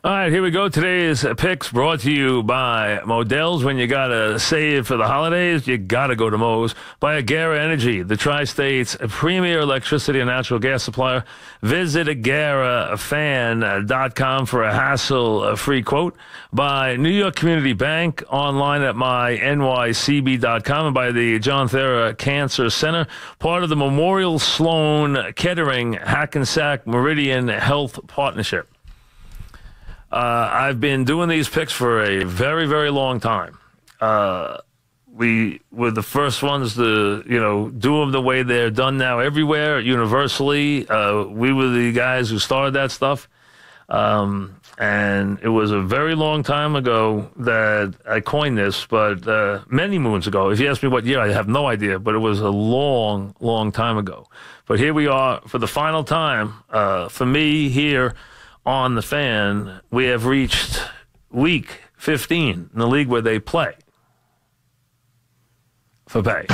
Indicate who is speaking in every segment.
Speaker 1: All right, here we go. Today's picks brought to you by Modell's. When you got to save for the holidays, you got to go to Moe's. By Agera Energy, the Tri-State's premier electricity and natural gas supplier. Visit AgeraFan.com for a hassle-free quote. By New York Community Bank, online at mynycb.com. And by the John Thera Cancer Center, part of the Memorial Sloan Kettering Hackensack Meridian Health Partnership. I've been doing these picks for a very, very long time. We were the first ones to, do them the way they're done now everywhere, universally. We were the guys who started that stuff. And it was a very long time ago that I coined this, but many moons ago. If you ask me what year, I have no idea, but it was a long, long time ago. But here we are for the final time. For me here on the Fan, we have reached week 15 in the league where they play for pay.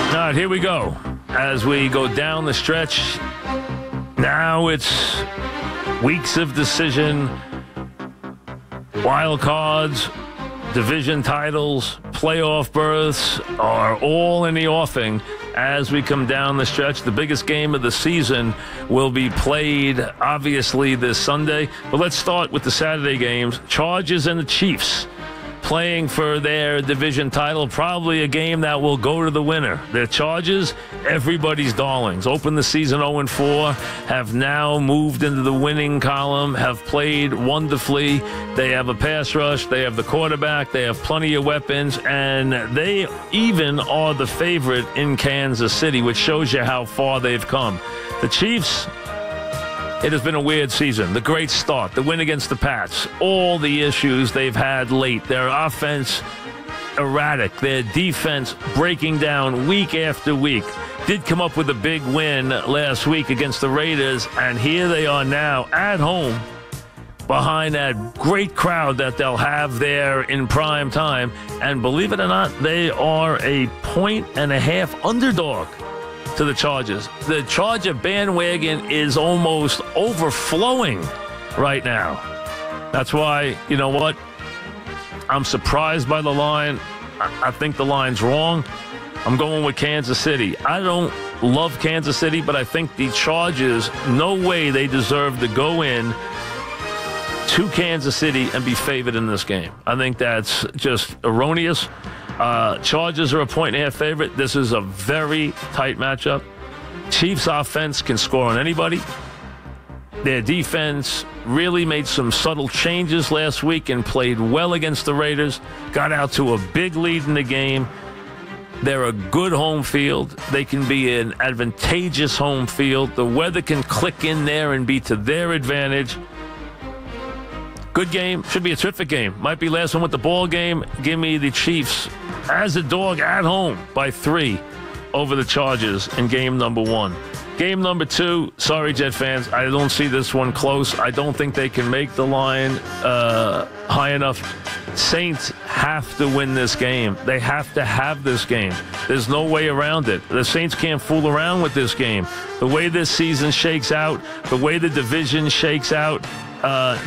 Speaker 1: All right, here we go. As we go down the stretch, now it's weeks of decision, wild cards, division titles, playoff berths are all in the offing as we come down the stretch. The biggest game of the season will be played, obviously, this Sunday. But let's start with the Saturday games. Chargers and the Chiefs playing for their division title, probably a game that will go to the winner. The Chargers, everybody's darlings. Opened the season 0-4, have now moved into the winning column, have played wonderfully. They have a pass rush, they have the quarterback, they have plenty of weapons, and they even are the favorite in Kansas City, which shows you how far they've come. The Chiefs, it has been a weird season. The great start, the win against the Pats, all the issues they've had late. Their offense erratic, their defense breaking down week after week. Did come up with a big win last week against the Raiders, and here they are now at home behind that great crowd that they'll have there in prime time. And believe it or not, they are a 1.5-point underdog to the Chargers. The Charger bandwagon is almost overflowing right now. That's why, you know what? I'm surprised by the line. I think the line's wrong. I'm going with Kansas City. I don't love Kansas City, but I think the Chargers, no way they deserve to go in to Kansas City and be favored in this game. I think that's just erroneous. Chargers are a 1.5-point favorite. This is a very tight matchup. Chiefs offense can score on anybody. Their defense really made some subtle changes last week and played well against the Raiders. Got out to a big lead in the game. They're a good home field. They can be an advantageous home field. The weather can click in there and be to their advantage. Good game. Should be a terrific game. Might be last one with the ball game. Give me the Chiefs as a dog at home by 3 over the Chargers in game number 1. Game number 2, sorry, Jet fans, I don't see this one close. I don't think they can make the line high enough. Saints have to win this game. They have to have this game. There's no way around it. The Saints can't fool around with this game. The way this season shakes out, the way the division shakes out,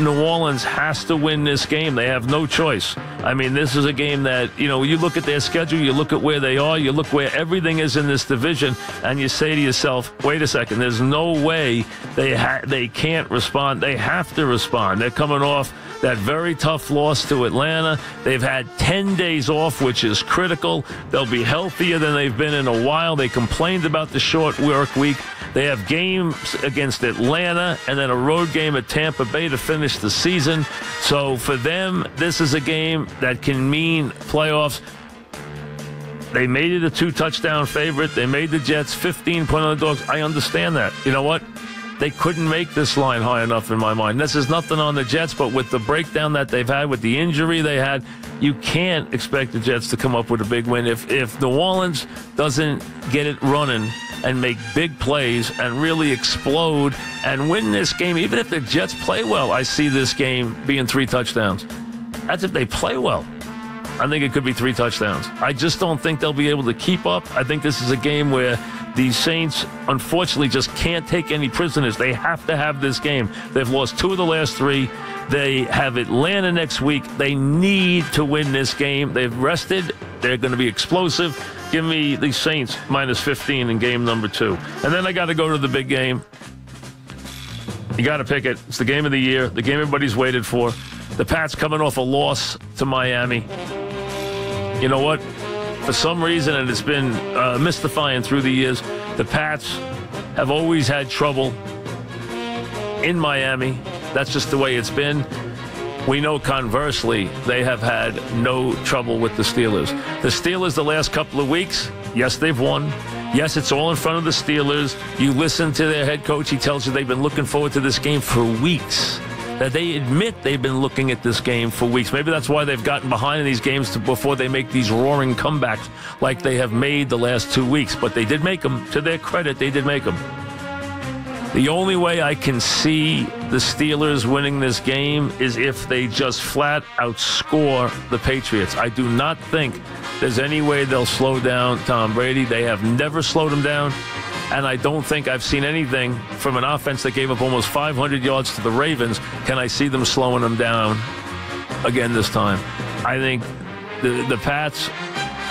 Speaker 1: New Orleans has to win this game. They have no choice. I mean, this is a game that, you look at their schedule, you look at where they are, you look where everything is in this division, and you say to yourself, wait a second, there's no way they can't respond. They have to respond. They're coming off that very tough loss to Atlanta. They've had 10 days off, which is critical. They'll be healthier than they've been in a while. They complained about the short work week. They have games against Atlanta and then a road game at Tampa Bay to finish the season. So for them, this is a game that can mean playoffs. They made it a 2-touchdown favorite. They made the Jets 15-point underdogs. I understand that. You know what? They couldn't make this line high enough in my mind. This is nothing on the Jets, but with the breakdown that they've had, with the injury they had, you can't expect the Jets to come up with a big win. If New Orleans doesn't get it running and make big plays and really explode and win this game, even if the Jets play well, I see this game being 3 touchdowns. That's if they play well. I think it could be 3 touchdowns. I just don't think they'll be able to keep up. I think this is a game where The Saints, unfortunately, just can't take any prisoners. They have to have this game. They've lost 2 of the last 3. They have Atlanta next week. They need to win this game. They've rested. They're going to be explosive. Give me the Saints minus 15 in game number 2. And then I got to go to the big game. You got to pick it. It's the game of the year, the game everybody's waited for. The Pats coming off a loss to Miami. You know what? For some reason, and it's been mystifying through the years, the Pats have always had trouble in Miami. That's just the way it's been. We know conversely, they have had no trouble with the Steelers. The Steelers the last couple of weeks, yes, they've won. Yes, it's all in front of the Steelers. You listen to their head coach. He tells you they've been looking forward to this game for weeks. That they admit they've been looking at this game for weeks. Maybe that's why they've gotten behind in these games before they make these roaring comebacks like they have made the last 2 weeks. But they did make them. To their credit, they did make them. The only way I can see the Steelers winning this game is if they just flat outscore the Patriots. I do not think there's any way they'll slow down Tom Brady. They have never slowed him down. And I don't think I've seen anything from an offense that gave up almost 500 yards to the Ravens. Can I see them slowing them down again this time? I think the Pats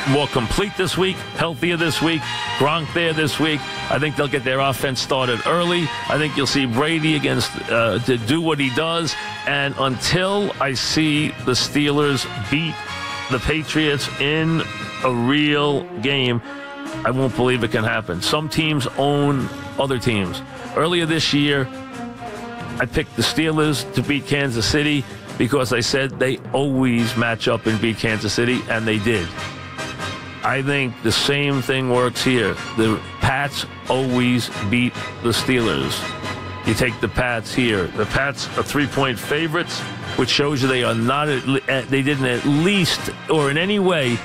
Speaker 1: more complete this week, healthier this week, Gronk there this week. I think they'll get their offense started early. I think you'll see Brady to do what he does. And until I see the Steelers beat the Patriots in a real game, I won't believe it can happen. Some teams own other teams. Earlier this year, I picked the Steelers to beat Kansas City because I said they always match up and beat Kansas City, and they did. I think the same thing works here. The Pats always beat the Steelers. You take the Pats here. The Pats are 3-point favorites, which shows you they are not. They didn't at least or in any way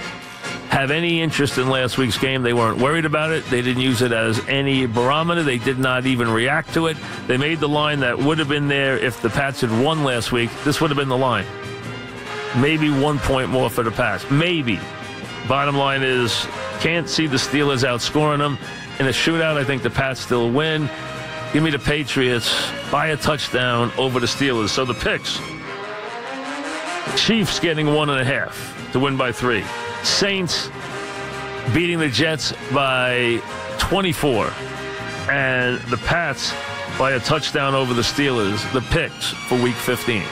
Speaker 1: have any interest in last week's game. They weren't worried about it. They didn't use it as any barometer. They did not even react to it. They made the line that would have been there if the Pats had won last week. This would have been the line. Maybe 1 point more for the Pats. Maybe. Bottom line is, can't see the Steelers outscoring them. In a shootout, I think the Pats still win. Give me the Patriots by a touchdown over the Steelers. So the picks. Chiefs getting 1.5 to win by 3. Saints beating the Jets by 24. And the Pats by a touchdown over the Steelers. The picks for Week 15.